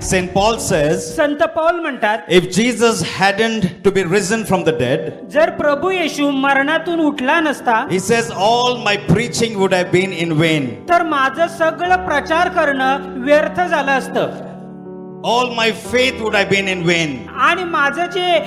Saint Paul says, संत पौल म्हणतात, if Jesus hadn't to be risen from the dead, जर प्रभू येशू मरणातून उठला नसता, he says, all my preaching would have been in vain. तर माझं सगळं प्रचार करणं व्यर्थ झालं असतं All my faith would have been in vain. आणि माझं जे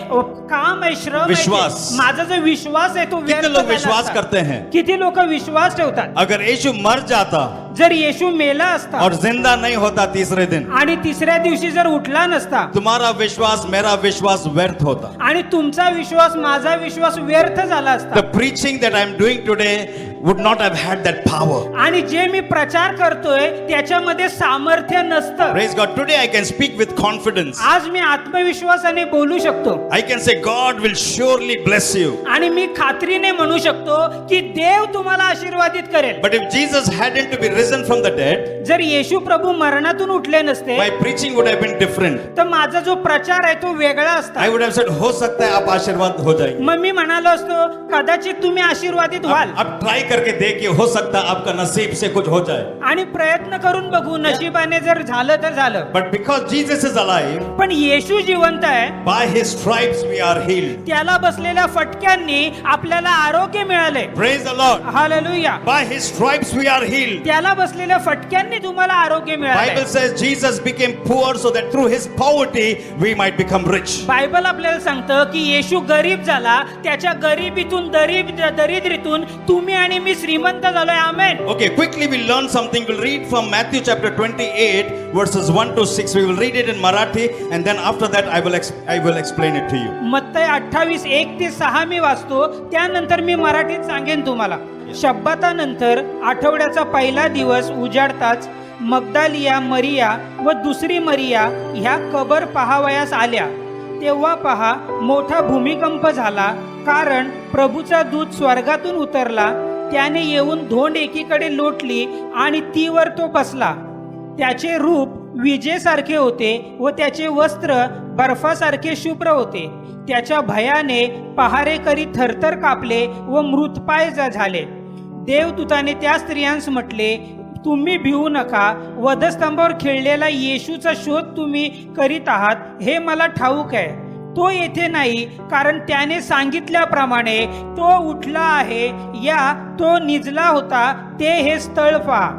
काम आहे, श्रम आहे, विश्वास. माझा जो विश्वास आहे तो व्यर्थ कितने लोग झाला विश्वास असता. करते हैं? किती लोक विश्वास ठेवतात? अगर यीशु मर जाता जर येशू मेला असता और जिंदा नहीं होता तीसरे दिन, आणि तिसऱ्या दिवशी जर उठला नसता तुम्हारा विश्वास मेरा विश्वास व्यर्थ होता. आणि तुमचा विश्वास माझा विश्वास व्यर्थ झाला असता. The preaching that I am doing today would not have had that power. आणि जे मी प्रचार करतोय त्याच्यामध्ये सामर्थ्य नसतं. Praise God. Today I can speak with confidence. आज मी आत्मविश्वासाने बोलू शकतो I can say God will surely bless you. आणि मी खात्रीने म्हणू शकतो की देव तुम्हाला आशीर्वादित करेल. But if Jesus hadn't to be risen from the dead, जर येशू प्रभू मरणातून उठले नसते my preaching would have been different. तर माझा जो प्रचार आहे तो वेगळा असता. I would have said, हो सकता है आप आशीर्वाद हो जाएंगे. मग मी म्हणालो असतो कदाचित तुम्ही आशीर्वादित व्हाल अब ट्राई करके देखिए, हो सकता है आपका नसीब से कुछ हो जाए. आणि प्रयत्न करून बघू, नशिबाने जर झालं तर झालं. But because Jesus is alive, पण येशू जिवंत आहे, by his stripes we are healed. त्याला बसलेल्या फटक्यांनी आपल्याला आरोग्य मिळाले. Praise the Lord. Hallelujah. By his stripes we are healed. त्याला बसलेल्या फटक्यांनी तुम्हाला आरोग्य मिळाले. Bible says Jesus became poor so that through his poverty we might become rich. Bible आपल्याला सांगतं की येशू गरीब झाला, त्याच्या गरिबीतून दरिद्रीतून तुम्ही आणि मी श्रीमंत झालोय. आमेन. Okay, quickly we'll learn something. We'll read from Matthew chapter 28 verses 1 to 6. We will read it in Marathi and then after that I will explain it to you. मत्तई 28:1-6 मी वाचतो, त्यानंतर मी मराठीत सांगेन तुम्हाला. शब्बातानंतर आठवड्याचा पहिला दिवस उजाडताच मगदालिया मरिया व दुसरी मरिया ह्या कबर पहावयास आल्या. तेव्हा पहा मोठा भूमिकंप झाला, कारण प्रभूचा दूत स्वर्गातून उतरला. त्याने येऊन धोंड एकीकडे लोटली आणि तीवर तो बसला. त्याचे रूप विजेसारखे होते व त्याचे वस्त्र बर्फासारखे शुभ्र होते. त्याच्या भयाने पहारेकरी थरथर कापले व मृतपाय झाले. देवदूताने त्या स्त्रियांस म्हटले, तुम्ही भिवू नका. वधस्तंभावर खिळलेला येशूचा शोध तुम्ही करीत आहात हे मला ठाऊक आहे. तो येथे नाही, कारण त्याने सांगितल्याप्रमाणे तो उठला आहे. या तो निजला होता ते हे स्थळ पहा.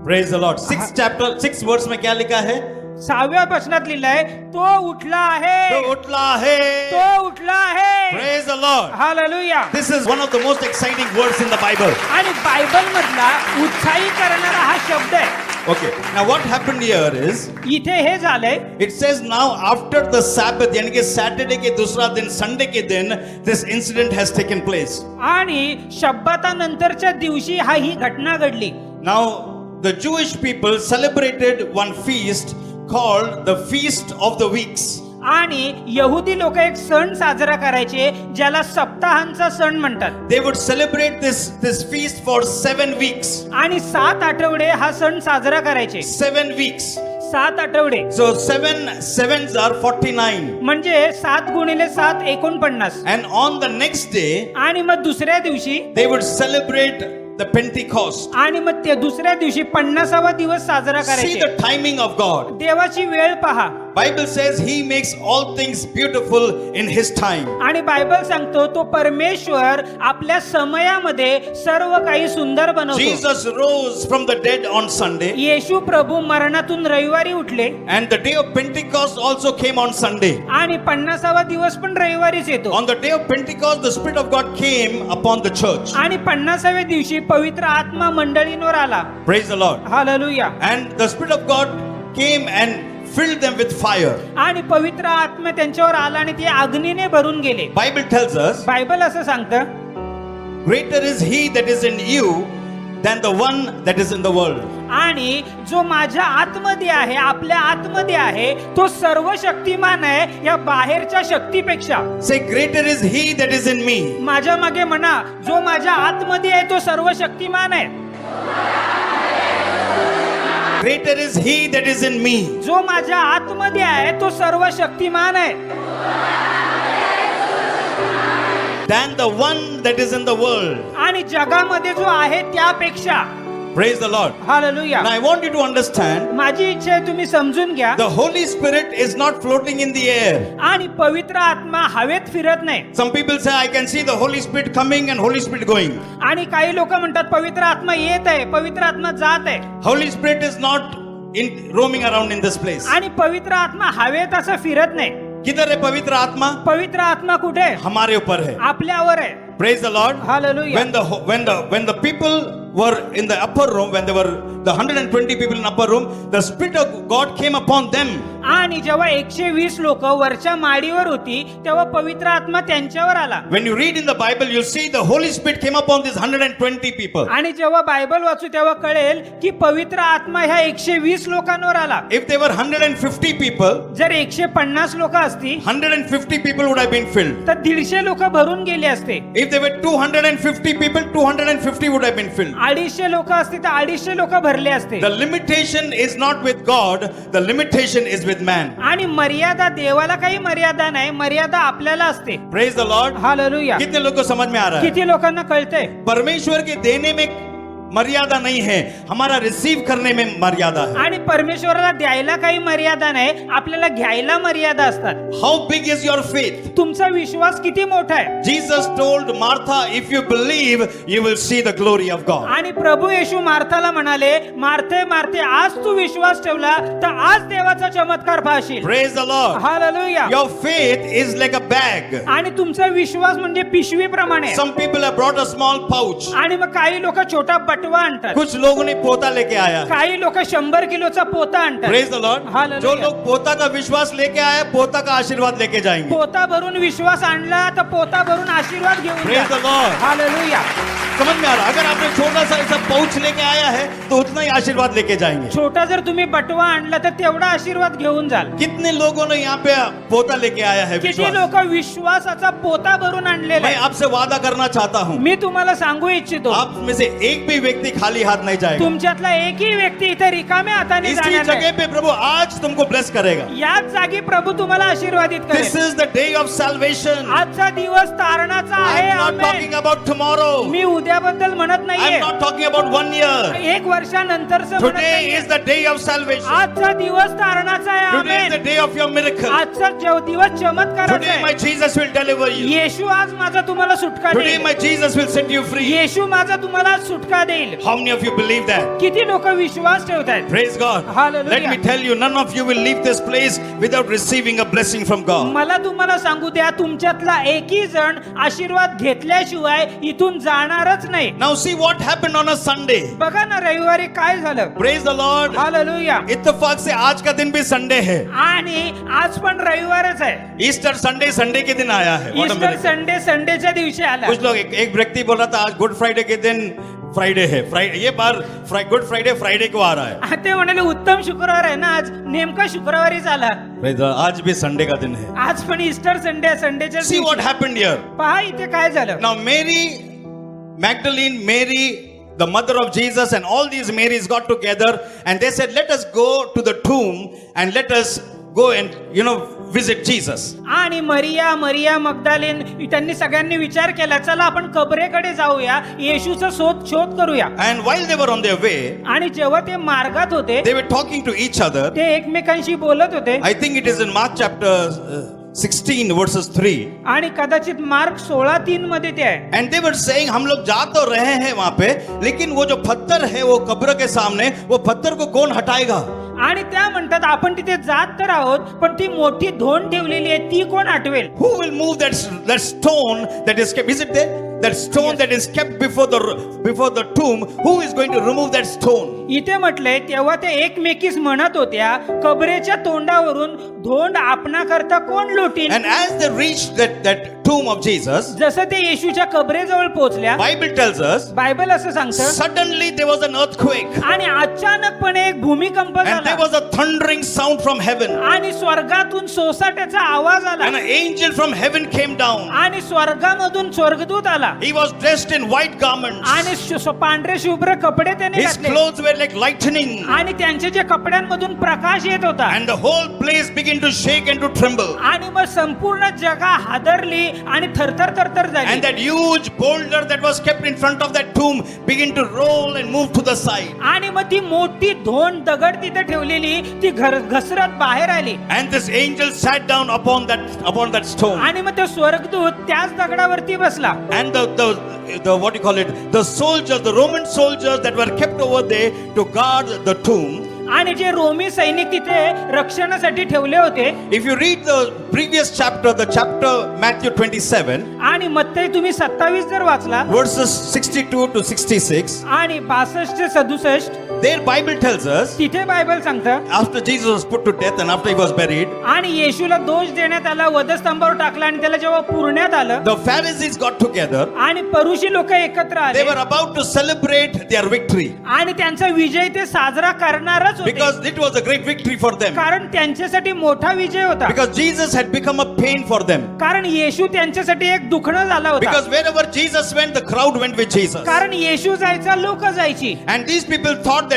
Praise the Lord. 6 verse में क्या लिखा है? 6व्या वचनात लिहिलंय, तो उठला आहे. तो उठला है. तो उठला आहे. Praise the Lord. Hallelujah. This is one of the most exciting words in the Bible. आणि बायबल मधला उत्साही करणारा हा शब्द आहे. Okay. Now what happened here is, इथे हे झालंय, it says now after the Sabbath, यानी कि सैटरडे के दूसरा दिन, संडे के दिन, this incident has taken place. आणि शब्बातानंतरच्या दिवशी ही घटना घडली. Now the Jewish people celebrated one feast called the Feast of the Weeks. आणि यहुदी लोक एक सण साजरा करायचे ज्याला सप्ताहांचा सण म्हणतात. They would celebrate this feast for 7 weeks. आणि 7 आठवडे हा सण साजरा करायचे. 7 weeks. 7 आठवडे. So 7 sevens are 49. म्हणजे 7 गुणिले 7 49. And on the next day, आणि मग दुसऱ्या दिवशी they would celebrate the Pentecost. आणि मग ते दुसऱ्या दिवशी 50वा दिवस साजरा See करायचे. the timing of God. देवाची वेळ पहा. Bible says he makes all things beautiful in his time. आणि बायबल सांगतो तो परमेश्वर आपल्या समयामध्ये सर्व काही सुंदर बनवतो. Jesus rose from the dead on Sunday. येशू प्रभू मरणातून रविवारी उठले. And the day of Pentecost also came on Sunday. आणि 50वा दिवस पण रविवारीच येतो. On the day of Pentecost, the Spirit of God came upon the church. आणि 50व्या दिवशी पवित्र आत्मा मंडळींवर आला. Praise the Lord. Hallelujah. And the Spirit of God came and filled them with fire. आणि पवित्र आत्मा त्यांच्यावर आला आणि ते अग्नीने भरून गेले. Bible tells us, बायबल असं सांगतं, greater is he that is in you than the one that is in the world. आणि जो माझ्या आतमध्ये आहे, आपल्या आतमध्ये आहे, तो सर्व शक्तिमान आहे या बाहेरच्या शक्तीपेक्षा. Say, greater is he that is in me. माझ्या मागे म्हणा, जो माझ्या आतमध्ये आहे तो सर्व शक्तिमान आहे. Greater is he that is in me. जो माझ्या आतमध्ये आहे तो सर्व शक्तिमान आहे. Than the one that is in the world. आणि जगामध्ये जो आहे त्यापेक्षा. Praise the Lord. Hallelujah. And I want you to understand, माझी इच्छा आहे तुम्ही समजून घ्या. the Holy Spirit is not floating in the air. आणि पवित्र आत्मा हवेत फिरत नाही. Some people say, I can see the Holy Spirit coming and Holy Spirit going. आणि काही लोक म्हणतात पवित्र आत्मा येत आहे, पवित्र आत्मा जात आहे. Holy Spirit is not roaming around in this place. आणि पवित्र आत्मा हवेत असं फिरत नाही. किधर है पवित्र आत्मा? पवित्र आत्मा कुठे आहे? हमारे ऊपर है. आपल्यावर आहे. Praise the Lord. Hallelujah. When the people were in the upper room, when there were the 120 people in upper room, the Spirit of God came upon them. आणि जेव्हा 120 लोक वरच्या माडीवर होती तेव्हा पवित्र आत्मा त्यांच्यावर आला. When you read in the Bible, you'll see the Holy Spirit came upon these 120 people. आणि जेव्हा बायबल वाचू तेव्हा कळेल की पवित्र आत्मा ह्या 120 लोकांवर आला. If there were 150 people, जर 150 लोक असती 150 people would have been filled. तर 150 लोक भरून गेले असते. If there were 250 people, 250 would have been filled. 250 लोक असती तर 250 लोक भरले असते. The limitation is not with God, the limitation is with man. आणि मर्यादा देवाला काही मर्यादा नाही, मर्यादा आपल्याला असते. Praise the Lord. हालेलुया. कितने लोगों को समझ में आ रहा है? किती लोकांना कळतंय? परमेश्वर के देने में मर्यादा नहीं है, हमारा रिसीव करने में मर्यादा है. आणि परमेश्वराला द्यायला काही मर्यादा नाही, आपल्याला घ्यायला मर्यादा असतात. How big is your faith? तुमचा विश्वास किती मोठा आहे? Jesus told Martha, if you believe, you will see the glory of God. आणि प्रभू येशू मार्थाला म्हणाले, मार्थे मार्थे आज तू विश्वास ठेवला तर आज देवाचा चमत्कार पाहशील. Praise the Lord. Hallelujah. Your faith is like a bag. आणि तुमचा विश्वास म्हणजे पिशवी प्रमाणे. Some people have brought a small pouch. आणि मग काही लोक छोटा बटवा आणतात. कुछ लोगों ने पोता लेके आया. काही लोक 100 किलोचा पोता आणतात. Praise the Lord. Hallelujah. जो लोग पोता का विश्वास लेके आए, पोता का आशीर्वाद लेके जाएंगे. पोता भरून विश्वास आणला तर पोता भरून आशीर्वाद घेऊन Praise the Lord. हालेलुया. समझ में आ रहा? अगर आपने छोटा सा ऐसा पाउच लेके आया है तो उतना ही आशीर्वाद लेके जाएंगे. छोटा जर तुम्ही बटवा आणला तर तेवढा आशीर्वाद घेऊन जाल. कितने लोगों ने यहाँ पे पोता लेके आया है किती विश्वास? लोक विश्वासाचा पोता भरून आणलेला मैं आहे. आपसे वादा करना चाहता हूँ, मी तुम्हाला सांगू इच्छितो, आप में से एक भी व्यक्ति खाली हाथ नहीं जाएगा. तुमच्यातला एकही व्यक्ती इथे रिकाम्या हाताने इसी जाणार जगह नाही. पे प्रभु आज तुमको ब्लेस करेगा. याच जागी प्रभू तुम्हाला आशीर्वादित This करेल. is the day of salvation. आजचा दिवस तारणाचा आहे. I'm not amen. talking about tomorrow. मी उद्याबद्दल म्हणत I'm नाहीये, not talking about 1 year. एक वर्षानंतरच म्हणत Today नाहीये. is the day of salvation. आजचा दिवस तारणाचा आहे. Today is the amen. day of your miracle. आजचा दिवस चमत्काराचा Today my आहे. Jesus will deliver you. येशू आज माझा तुम्हाला सुटका Today देईल. my Jesus will set you free. येशू माझा तुम्हाला सुटका देईल. How many of you believe that? किती लोक विश्वास ठेवतात? Praise God. Hallelujah. Let me tell you, none of you will leave this place without receiving a blessing from God. मला तुम्हाला सांगू द्या, तुमच्यातला एकही जण आशीर्वाद घेतल्याशिवाय इथून जाणारच नाही. Now see what happened on a Sunday. बघा ना रविवारी काय झालं. Praise the Lord. हालेलुया. इत्तेफाक से आज का दिन भी संडे है. आणि आज पण रविवारच आहे. ईस्टर संडे संडे के दिन आया है. What a Easter miracle. Sunday संडेच्या दिवशी आला. कुछ लोग एक व्यक्ति बोल रहा था आज गुड फ्राइडे के दिन फ्राइडे है. फ्राइडे ये बार गुड फ्राइडे फ्राइडे को आ रहा है. ते म्हणाले उत्तम शुक्रवार आहे ना, आज नेमका शुक्रवारीच आला. Praise the Lord. आज भी संडे का दिन है. आज पण ईस्टर संडे आहे, संडेच्या See what दिवशी. happened here. पहा इथे काय झालं. Now Mary Magdalene, Mary the mother of Jesus, and all these Marys got together and they said, let us go to the tomb and let us go and visit Jesus. आणि मरिया मगदालेन त्यांनी सगळ्यांनी विचार केला, चला आपण कबरेकडे जाऊया, येशूचा शोध करूया. And while they were on their way, आणि जेव्हा ते मार्गात होते they were talking to each other. ते एकमेकांशी बोलत होते. I think it is in Mark chapter 16 verses 3. आणि कदाचित मार्क 16:3 मध्ये ते आहे. And they were saying, हम लोग जा तो रहे हैं वहां पे, लेकिन वो जो पत्थर है वो कब्र के सामने, वो पत्थर को कौन हटाएगा? आणि त्या म्हणतात आपण तिथे जात तर आहोत, पण ती मोठी धोंड ठेवलेली आहे, ती कोण हटवेल? Who will move that stone that is kept? Is it there? That stone that is kept before the tomb. Who is going to remove that stone? इथे म्हटलंय, तेव्हा ते एकमेकीस म्हणत होत्या, कबरेच्या तोंडावरून धोंड आपणा करता कोण लोटीन? And as they reached that tomb of Jesus, जसं ते येशूच्या कबरेजवळ पोहोचल्या, Bible tells us, बायबल असं सांगतं, suddenly there was an earthquake आणि अचानकपणे एक भूमिकंप and झाला. there was a thundering sound from heaven. आणि स्वर्गातून सोसाट्याचा आवाज आला. And an angel from heaven came down. आणि स्वर्गामधून स्वर्गदूत आला. He was dressed in white garments. आणि पांढरे शुभ्र कपडे त्याने His घातले. clothes were like lightning. आणि त्यांचे जे कपड्यांमधून प्रकाश येत होता. And the whole place began to shake and to tremble. आणि मग संपूर्ण जगा हादरली आणि थरथर थरथर And झाली. that huge boulder that was kept in front of that tomb began to roll and move to the side. आणि मग ती मोठी धोंड दगड तिथे ठेवलेली ती घसरत बाहेर आली. And this angel sat down upon that stone. आणि मग तो स्वर्गदूत त्याच दगडावरती बसला. And the what do you call it? The soldiers, the Roman soldiers that were kept over there to guard the tomb. आणि जे रोमी सैनिक तिथे रक्षणासाठी ठेवले होते. If you read the previous chapter, the chapter Matthew 27, आणि मत्तई तुम्ही 27 जर वाचला verses 62 to 66, आणि 62 ते 67 there Bible tells us, तिथे बायबल सांगतं after Jesus was put to death and after he was buried, आणि येशूला दोष देण्यात आला, वधस्तंभावर टाकला आणि त्याला जेव्हा पुरण्यात आलं the Pharisees got together. आणि परुषी लोक एकत्र They आले were about to celebrate their victory आणि त्यांचा विजय ते साजरा करणारच होते. because it was a great victory for them. कारण त्यांच्यासाठी मोठा विजय होता. Because Jesus had become a pain for them. कारण येशू त्यांच्यासाठी एक दुखणं झाला होता. Because wherever Jesus went, the crowd went with Jesus. कारण येशू जायचा, लोक जायची. And these people thought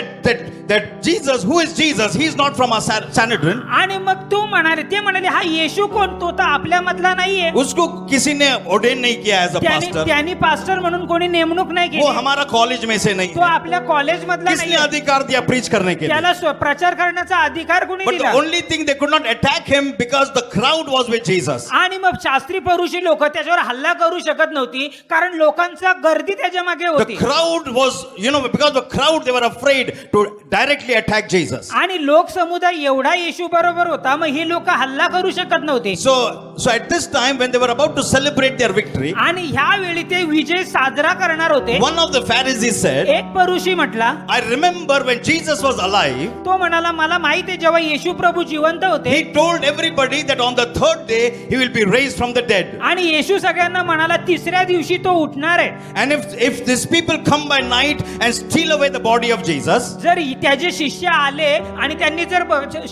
that Jesus, who is Jesus? He is not from our Sanhedrin. आणि मग तो म्हणाले, ते म्हणाले हा येशू कोण? तो तर आपल्या मधला नाहीये. उसको किसी ने ordain नहीं किया as a pastor. त्यांनी पास्टर म्हणून कोणी नेमणूक नाही वो केली. हमारा कॉलेज में से नहीं तो आपल्या कॉलेज मधला किसने नाही. अधिकार दिया preach करने के लिए? त्याला प्रचार करण्याचा अधिकार कोणी But the दिला? only thing they could not attack him because the crowd was with Jesus. आणि मग शास्त्री परुषी लोक त्याच्यावर हल्ला करू शकत नव्हती कारण लोकांचा गर्दी त्याच्या मागे The होती. crowd was, because the crowd, they were afraid to directly attack Jesus. आणि लोक समुदाय एवढा येशू बरोबर होता, मग ही लोक हल्ला करू शकत नव्हती. So at this time when they were about to celebrate their victory, आणि ह्या वेळी ते विजय साजरा करणार होते. one of the Pharisees said, एक परुषी म्हटला, I remember when Jesus was alive, तो म्हणाला मला माहित आहे जेव्हा येशू प्रभू जिवंत होते he told everybody that on the third day he will be raised from the dead. आणि येशू सगळ्यांना म्हणाला तिसऱ्या दिवशी तो उठणार आहे. And if these people come by night and steal away the body of Jesus, जर त्याचे शिष्य आले आणि त्यांनी जर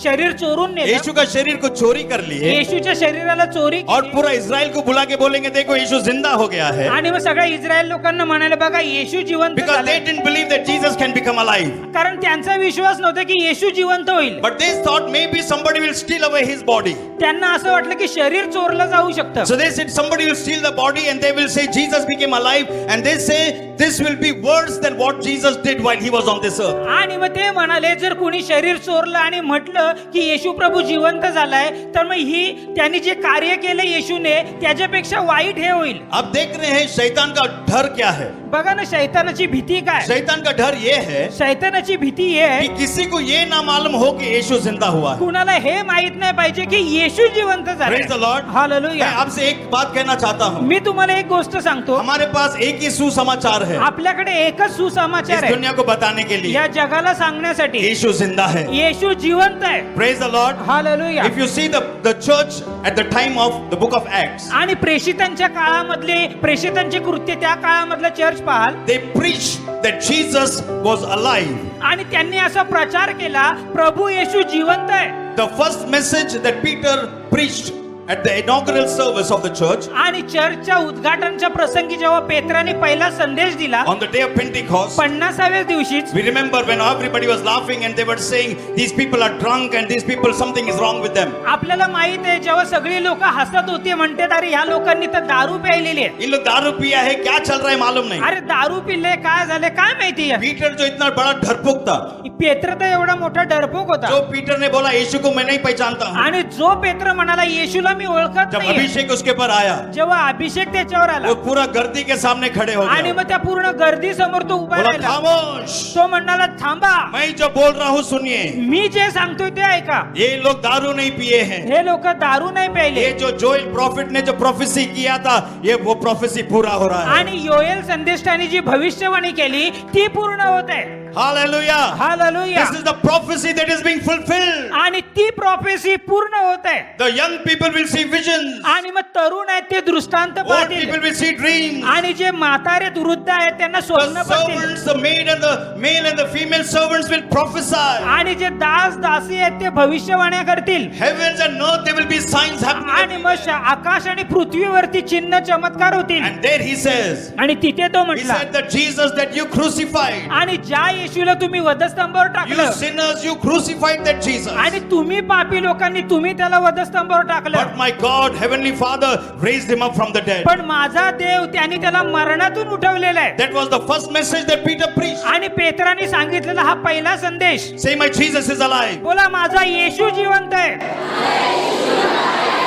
शरीर चोरून नेलं, यीशु का शरीर को चोरी कर लिए येशूच्या शरीराला चोरी और केली, पूरा इस्राएल को बुला के बोलेंगे देखो यीशु जिंदा हो गया है, आणि मग सगळ्या इस्रायल लोकांना म्हणाले बघा येशू जिवंत because they झालाय. didn't believe that Jesus can become alive. कारण त्यांचा विश्वास नव्हता की येशू जिवंत होईल. But they thought maybe somebody will steal away his body. त्यांना असं वाटलं की शरीर चोरलं जाऊ शकतं. So they said somebody will steal the body and they will say Jesus became alive, and they say this will be worse than what Jesus did while he was on this earth. आणि मग ते म्हणाले जर कोणी शरीर चोरलं आणि म्हटलं की येशू प्रभू जिवंत झालाय तर मग ही त्यांनी जे कार्य केलं येशूने त्याच्यापेक्षा वाईट हे होईल. अब देख रहे हैं शैतान का डर क्या है. बघा ना शैतानाची भीती काय. शैतान का डर ये है शैतानाची भीती हे आहे कि किसी को ये ना मालूम हो कि यीशु जिंदा हुआ है. कुणाला हे माहित नाही पाहिजे की येशू जिवंत Praise the Lord. झाला. मैं हालेलुया. आपसे एक बात कहना चाहता हूँ. मी तुम्हाला एक गोष्ट सांगतो. हमारे पास एक ही सुसमाचार है आपल्याकडे एकच इस सुसमाचार आहे दुनिया को बताने के लिए. या जगाला सांगण्यासाठी. यीशु जिंदा है. येशू जिवंत आहे. Praise the Lord. Hallelujah. If you see the church at the time of the book of Acts, आणि प्रेषितांच्या काळामधले प्रेषितांचे कृत्य त्या काळामधला चर्च पाहाल they preached that Jesus was alive. आणि त्यांनी असा प्रचार केला प्रभू येशू जिवंत आहे. The first message that Peter preached at the inaugural service of the church आणि चर्चच्या उद्घाटनच्या प्रसंगी जेव्हा पेत्राने पहिला संदेश दिला on the day of Pentecost, 50व्या दिवशीच we remember when everybody was laughing and they were saying these people are drunk and these people something is wrong with them. आपल्याला माहित आहे जेव्हा सगळी लोक हसत होती म्हणते अरे ह्या लोकांनी तर दारू प्यायलेली आहे. इन लोग दारू पिया है, क्या चल रहा है मालूम नहीं. अरे दारू पिल्ले काय झाले काय माहिती आहे. पीटर जो इतना बड़ा डरपोक था, पेत्र तर एवढा मोठा डरपोक होता जो पीटर ने बोला यीशु को मैं नहीं पहचानता हूँ, आणि जो पेत्र म्हणाला येशूला मी ओळखत जब नाही. अभिषेक उसके पर आया जेव्हा अभिषेक त्याच्यावर आला वो पूरा गर्दी के सामने खड़े हो आणि गया. मग त्या पूर्ण गर्दी समोर तो उभा बोला राहिला. खामोश, तो म्हणाला थांबा मैं जो बोल रहा हूँ सुनिए. मी जे सांगतोय ते ऐका. ये लोग दारू नहीं पिए हैं. हे लोक दारू नाही प्यायले ये जो जोएल प्रॉफिट ने जो प्रोफेसी किया था ये वो प्रोफेसी पूरा हो रहा है. आणि योएल संदेष्टाने जी भविष्यवाणी केली ती पूर्ण होत आहे. Hallelujah. Hallelujah. This is the prophecy that is being fulfilled. आणि ती प्रोफेसी पूर्ण होत आहे. The young people will see visions. आणि मग तरुण आहेत ते दृष्टांत Old पाहतील people will see dreams. आणि जे म्हातारे वृद्ध आहेत त्यांना स्वप्न The पडतील servants, the maid and the male and the female servants will prophesy. आणि जे दास दासी आहेत ते भविष्यवाण्या करतील. Heavens and earth, there will be signs happening. आणि मग आकाश आणि पृथ्वीवरती चिन्ह चमत्कार होतील. And there he says, आणि तिथे तो he म्हटला said that Jesus that you crucified, आणि ज्या येशूला तुम्ही वधस्तंभावर You टाकलं sinners, you crucified that Jesus. आणि तुम्ही पापी लोकांनी तुम्ही त्याला वधस्तंभावर टाकलं But my God, Heavenly Father, raised him up from the dead. पण माझा देव त्यांनी त्याला मरणातून उठवलेला आहे That was the first message that Peter preached. आणि पेत्राने सांगितलेला हा पहिला संदेश. Say, my Jesus is alive. बोला माझा येशू जिवंत आहे.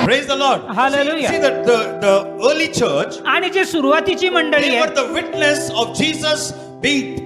Praise the Lord. Hallelujah. See that the early church, आणि जी सुरुवातीची मंडळी they आहे were the witness of Jesus being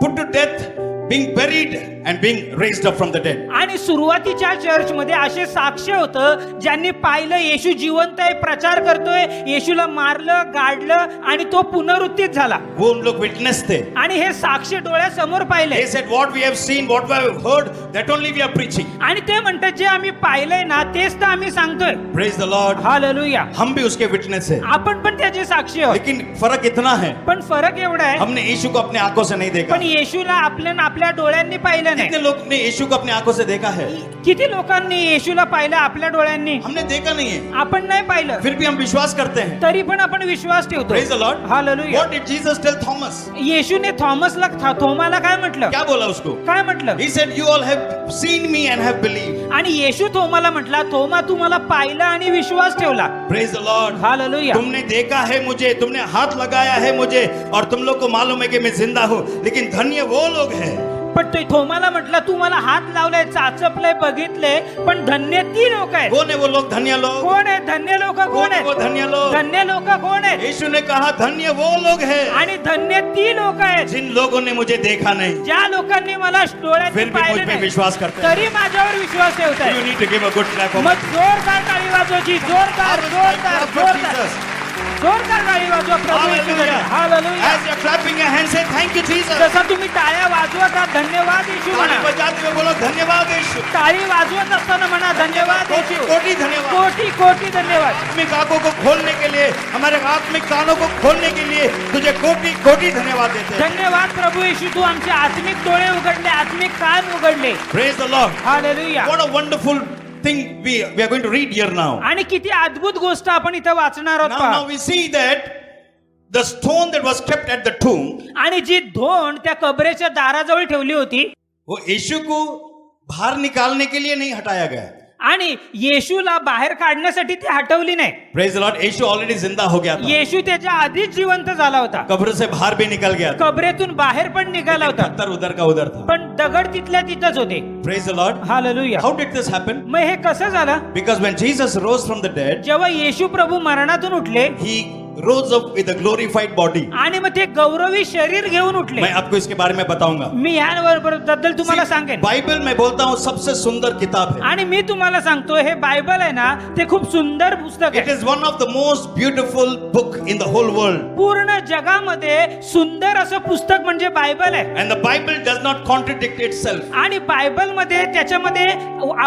put to death, being buried, and being raised up from the dead. आणि सुरुवातीच्या चर्च मध्ये असे साक्ष होतं ज्यांनी पाहिलं येशू जिवंत आहे, प्रचार करतोय, येशूला मारलं, गाडलं आणि तो पुनरुत्थित झाला. वो उन लोग witness थे. आणि हे साक्ष डोळ्यासमोर पाहिले They said, what we have seen, what we have heard, that only we are preaching. आणि ते म्हणतात जे आम्ही पाहिलंय ना तेच तर आम्ही सांगतोय. Praise the Lord. हालेलुया. हम भी उसके witness हैं. आपण पण त्याचे साक्षी आहोत. लेकिन फर्क इतना है, पण फरक एवढा आहे हमने यीशु को अपने आंखों से नहीं देखा. पण येशूला आपल्या डोळ्यांनी पाहिलं कितने नाही. लोग ने यीशु को अपने आंखों से देखा है? किती लोकांनी येशूला पाहिलं आपल्या डोळ्यांनी? हमने देखा नहीं है, आपण नाही पाहिलं फिर भी हम विश्वास करते हैं. तरी पण आपण विश्वास ठेवतो. Praise the Lord. Hallelujah. What did Jesus tell Thomas? येशूने थॉमसला काय म्हटलं? क्या बोला उसको? काय म्हटलं? He said, you all have seen me and have believed. आणि येशू थोमाला म्हटला, थोमा तू मला पाहिलं आणि विश्वास ठेवला. Praise the Lord. हालेलुया. तुमने देखा है मुझे, तुमने हाथ लगाया है मुझे, और तुम लोग को मालूम है कि मैं जिंदा हूँ. लेकिन धन्य वो लोग हैं. पण तो थोमाला म्हटला तू मला हात लावलाय, चाचपलंय, बघितलंय, पण धन्य ती लोक आहेत. कौन है वो लोग धन्य लोग? कोण आहे धन्य लोक? कौन कोण है वो आहेत धन्य लोग? धन्य लोक? कोण आहेत? यीशु ने कहा धन्य वो लोग हैं आणि धन्य ती लोक आहेत जिन लोगों ने मुझे देखा नहीं, ज्या लोकांनी मला डोळ्यात फिर भी मुझ पाहिलं पे नाही विश्वास करते हैं. तरी माझ्यावर विश्वास You ठेवताय. need to give a good clap of मग जोरदार टाळी वाजवायची, जोरदार जोरदार जोरदार Jesus. जोरदार टाळी वाजवा प्रभू येशूकडे. Hallelujah. As you're clapping your hands, say thank you, Jesus. जसा तुम्ही टाळ्या वाजवत आहात धन्यवाद येशू ताली म्हणा. बजाते हुए बोलो धन्यवाद यीशु. टाळी वाजवत असताना म्हणा धन्यवाद कोटि येशू. कोटि धन्यवाद. कोटी कोटी धन्यवाद. आत्मिक आंखों को खोलने के लिए, हमारे आत्मिक कानों को खोलने के लिए तुझे कोटि कोटि धन्यवाद देते हैं. धन्यवाद प्रभू येशू, तू आमचे आत्मिक डोळे उघडले, आत्मिक कान उघडले. Praise the Lord. Hallelujah. What a wonderful thing we are going to read here now. आणि किती अद्भुत गोष्ट आपण इथं वाचणार आहोत Now पहा. we see that the stone that was kept at the tomb, आणि जी धोंड त्या कबरेच्या दाराजवळ ठेवली होती वो यीशु को बाहर निकालने के लिए नहीं हटाया गया. आणि येशूला बाहेर काढण्यासाठी ती हटवली नाही. Praise the Lord. Yeshu already जिंदा हो गया था. येशू त्याच्या आधीच जिवंत झाला होता, कब्र से बाहर भी निकल गया था. कबरेतून बाहेर पण निघाला होता, पत्थर उधर का उधर था. पण दगड तिथल्या तिथंच होते. Praise the Lord. Hallelujah. How did this happen? मग हे कसं झालं? Because when Jesus rose from the dead, जेव्हा येशू प्रभु मरणातून उठले he rose up with a glorified body. आणि मग ते गौरवी शरीर घेऊन उठले. मैं आपको इसके बारे में बताऊंगा. मी याबद्दल तुम्हाला सांगेन. बाइबल में बोलता हूँ सबसे सुंदर किताब है. आणि मी तुम्हाला सांगतो हे बायबल आहे ना ते खूप सुंदर पुस्तक It आहे. is one of the most beautiful book in the whole world. पूर्ण जगामध्ये सुंदर असं पुस्तक म्हणजे बायबल आहे. And the Bible does not contradict itself. आणि बायबल मध्ये त्याच्यामध्ये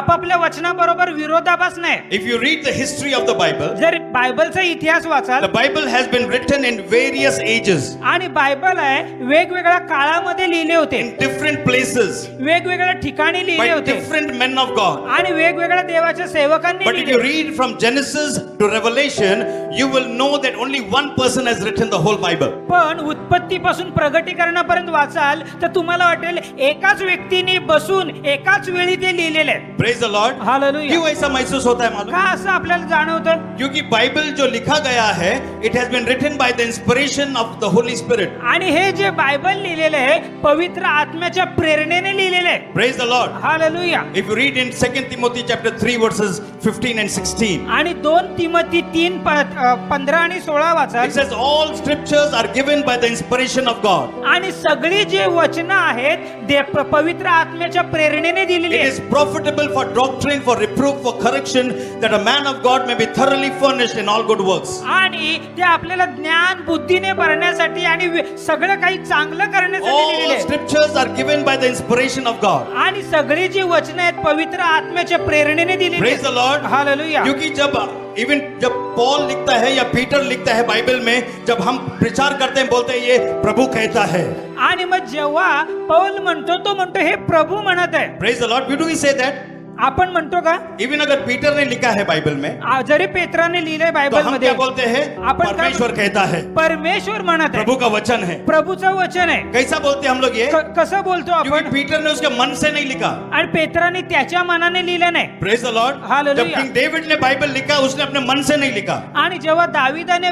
आपापल्या वचनाबरोबर विरोधाभास नाही. If you read the history of the Bible, जर बायबलचा इतिहास वाचाल, the Bible has been written in various ages, आणि बायबल आहे वेगवेगळ्या काळामध्ये लिहिले होते, in different places, वेगवेगळ्या ठिकाणी लिहिले by होते different men of God. आणि वेगवेगळ्या देवाच्या सेवकांनी But if you लिहिले. read from Genesis to Revelation, you will know that only one person has written the whole Bible. पण उत्पत्तीपासून प्रगटीकरणापर्यंत वाचाल तर तुम्हाला वाटेल एकाच व्यक्तीने बसून एकाच वेळी ते लिहिलेले आहे. Praise the Lord. हालेलुया. क्यों ऐसा महसूस होता है मालूम? का असं आपल्याला जाणवतं? क्योंकि बाइबल जो लिखा गया है, it has been written by the inspiration of the Holy Spirit. आणि हे जे बायबल लिहिलेलं आहे पवित्र आत्म्याच्या प्रेरणेने लिहिलेलं आहे. Praise the Lord. Hallelujah. If you read in 2 Timothy chapter 3 verses 15 and 16, आणि 2 तिमोथी 3:15 आणि 16 वाचाल. it says all scriptures are given by the inspiration of God. आणि सगळी जे वचनं आहेत ते पवित्र आत्म्याच्या प्रेरणेने दिलेली It आहेत. is profitable for doctrine, for reproof, for correction, that a man of God may be thoroughly furnished in all good works. आणि ते आपल्याला ज्ञान बुद्धीने भरण्यासाठी आणि सगळं काही चांगलं करण्यासाठी लिहिलेलं All आहे. scriptures are given by the inspiration of God. आणि सगळी जी वचनं आहेत पवित्र आत्म्याच्या प्रेरणेने दिलेली Praise the Lord. हालेलुया. क्योंकि जब पॉल लिखता है या पीटर लिखता है बाइबल में, जब हम प्रचार करते हैं बोलते हैं ये प्रभु कहता है. आणि मग जेव्हा पौल म्हणतो तो म्हणतो हे प्रभू म्हणत आहे. Praise the Lord. Why do we say that? आपण म्हणतो का इवन अगर पीटर ने लिखा है बाइबल में जरी पेत्राने लिहिलंय तो बायबल हम मध्ये क्या बोलते हैं? आपण काय परमेश्वर कहता है, परमेश्वर म्हणत आहे, प्रभु का वचन है। प्रभूचं वचन आहे। कैसा बोलते हैं हम लोग ये? कसं बोलतो क्योंकि आपण? पीटर ने उसके मन से नहीं लिखा। आणि पेत्राने त्याच्या मनाने लिहिलं नाही। Praise the Lord. हालेलुया। जब किंग डेविड ने बाइबल लिखा उसने अपने मन से नहीं लिखा। आणि जेव्हा दाविदाने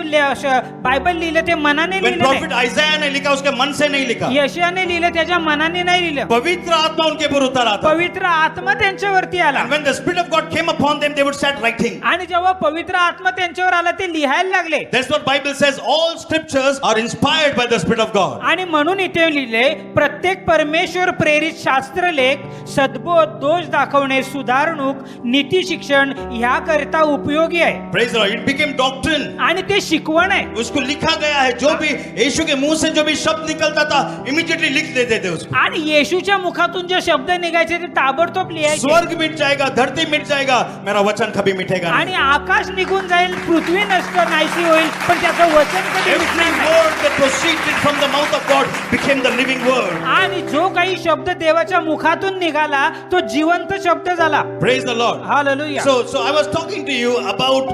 बायबल लिहिलं ते मनाने When लिहिलं prophet नाही। Isaiah ने लिखा उसके मन से नहीं लिखा। यशायाने लिहिलं त्याच्या मनाने नाही लिहिलं। पवित्र आत्मा उनके ऊपर उतर आता। पवित्र आत्मा त्यांच्यावरती आला। And when the spirit of God came upon them, they would start writing. आणि जेव्हा पवित्र आत्मा त्यांच्यावर आला ते लिहायला लागले। That's what Bible says. All scriptures are inspired by the Spirit of God. आणि म्हणून इथे लिहिले प्रत्येक परमेश्वर प्रेरित शास्त्रलेख सद्बोध, दोष दाखवणे, सुधारणूक, नीती शिक्षण ह्या करता उपयोगी आहे। Praise the Lord. It became doctrine. आणि ते शिकवण आहे। उसको लिखा गया है, जो भी यीशु के मुंह से जो भी शब्द निकलता था इमीडिएटली लिख देते थे उसको। आणि येशूच्या मुखातून जे शब्द निघायचे ते ताबडतोब लिहायचे। स्वर्ग मिट जाएगा, धरती मिट जाएगा, मेरा वचन कभी मिटेगा आणि नहीं। आकाश निघून जाईल, पृथ्वी नष्ट नाहीशी होईल, पण त्याचं वचन कधी Every मिटणार नाही। word that proceeded from the mouth of God became the living word. आणि जो काही शब्द देवाच्या मुखातून निघाला तो जिवंत शब्द झाला। Praise the Lord. Hallelujah. So I was talking to you about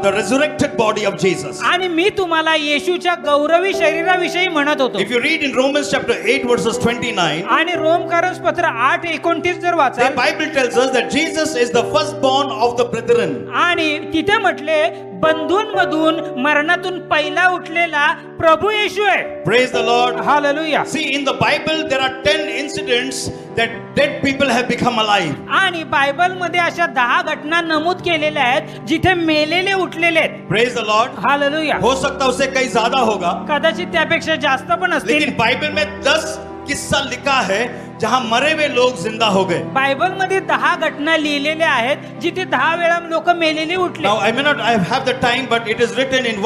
the resurrected body of Jesus. आणि मी तुम्हाला येशूच्या गौरवी शरीराविषयी म्हणत होतो। If you read in Romans chapter 8 verses 29, आणि रोमकारस पत्र 8:29 जर the वाचाल Bible tells us that Jesus is the firstborn of the brethren. आणि तिथे म्हटले बंधूंमधून मरणातून पहिला उठलेला प्रभू येशू आहे। Praise the Lord. Hallelujah. See, in the Bible there are 10 incidents that dead people have become alive. आणि बायबल मध्ये अशा 10 घटना नमूद केलेल्या आहेत जिथे मेलेले उठलेले आहेत। Praise the Lord. हालेलुया। हो सकता उससे कहीं ज्यादा होगा, कदाचित त्यापेक्षा जास्त पण असतील। लेकिन बाइबल में 10 किस्सा लिखा है जहां मरे हुए लोग जिंदा हो गए। बायबल मध्ये 10 घटना लिहिलेल्या आहेत जिथे 10 वेळा लोक मेलेले उठले। Now I may not have the time, but it is written in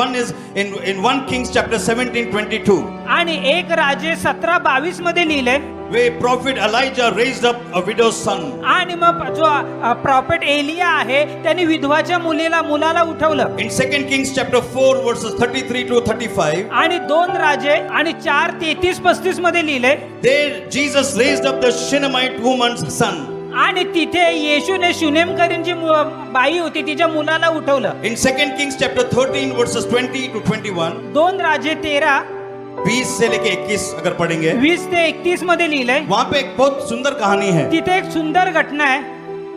1 Kings chapter 17:22. आणि एक राजे 17:22 मध्ये लिहिले where prophet Elijah raised up a widow's son. आणि मग जो प्रॉफेट एलिया आहे त्याने विधवाच्या मुलाला उठवलं। In 2 Kings chapter 4 verses 33 to 35, आणि 2 राजे आणि 4:33-35 मध्ये लिहिले there Jesus raised up the Shunammite woman's son. आणि तिथे येशूने शुनेमकरींची बाई होती तिच्या मुलाला उठवलं। In 2 Kings chapter 13 verses 20 to 21, 2 राजे 13 20 से लेके 21 अगर पढ़ेंगे, 20 ते 31 मध्ये लिहिलंय। वहां पे एक बहुत सुंदर कहानी है। तिथे एक सुंदर घटना आहे।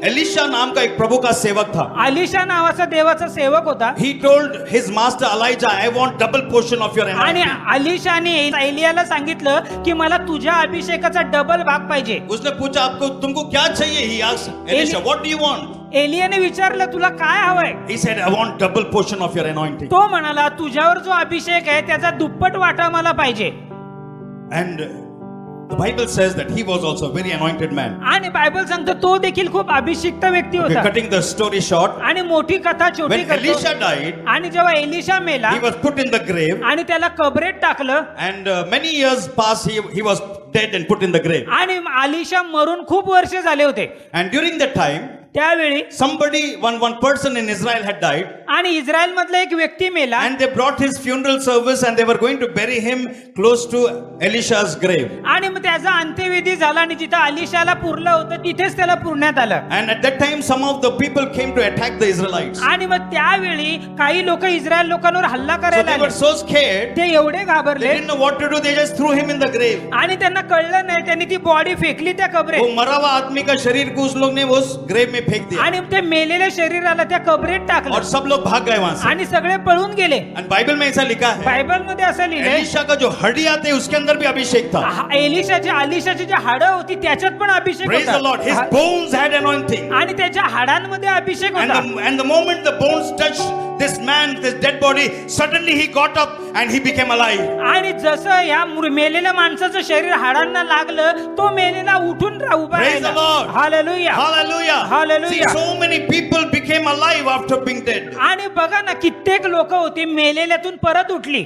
एलिशा नाम का एक प्रभु का सेवक था। अलिशा नावाचा देवाचा सेवक होता। He told his master Elijah, I want double portion of your आणि anointing. अलिशाने एलियाला सांगितलं की मला तुझ्या अभिषेकाचा डबल भाग पाहिजे। उसने पूछा तुमको क्या चाहिए? He asked Elisha, what do you want? एलियाने विचारलं तुला काय हवंय? He said, I want double portion of your anointing. तो म्हणाला तुझ्यावर जो अभिषेक आहे त्याचा दुप्पट वाटा मला पाहिजे। And the Bible says that he was also a very anointed man. आणि बायबल सांगतो तो देखील खूप अभिषिक्त व्यक्ती Okay, होता। cutting the story short, आणि मोठी कथा छोटी when करतो। Elisha died, आणि जेव्हा एलिशा मेला he was put in the grave, आणि त्याला कबरेत टाकलं and many years passed, he was dead and put in the grave. आणि अलिशा मरून खूप वर्ष झाले होते। And during that time, त्यावेळी one person in Israel had died, आणि इस्रायल मधला एक व्यक्ती मेला and they brought his funeral service and they were going to bury him close to Elisha's grave. आणि मग त्याचा अंत्यविधी झाला आणि जिथं अलिशाला पुरलं होतं तिथेच त्याला पुरण्यात आलं। And at that time, some of the people came to attack the Israelites. आणि मग त्यावेळी काही लोक इस्रायल लोकांवर हल्ला So करायला they were आले। so scared, ते एवढे they घाबरले didn't know what to do, they just threw him in the grave. आणि त्यांना कळलं नाही, त्यांनी ती बॉडी फेकली त्या वो कबरेत मरा हुआ आदमी का शरीर को उस लोग ने उस ग्रेव में फेंक दिया, आणि ते मेलेल्या शरीराला त्या कबरेत और टाकलं सब लोग भाग गए वहां से. आणि सगळे पळून गेले। And बाइबल में ऐसा लिखा है, बायबल मध्ये असं लिहिलंय एलिशा का जो हड्डियां थे उसके अंदर भी अभिषेक था. अलिशाची जी हाडं होती त्याच्यात पण अभिषेक Praise the Lord. His होता bones had anointing. आणि त्याच्या हाडांमध्ये अभिषेक And होता। the moment the bones touched this man, this dead body, suddenly he got up and he became alive. आणि जसं या मेलेल्या माणसाचं शरीर हाडांना लागलं तो मेलेला उठून उभा Praise the Lord. Hallelujah Hallelujah. Hallelujah. See, so many people became alive after being dead. आणि बघा ना कित्येक लोक होती मेलेल्यातून परत उठली।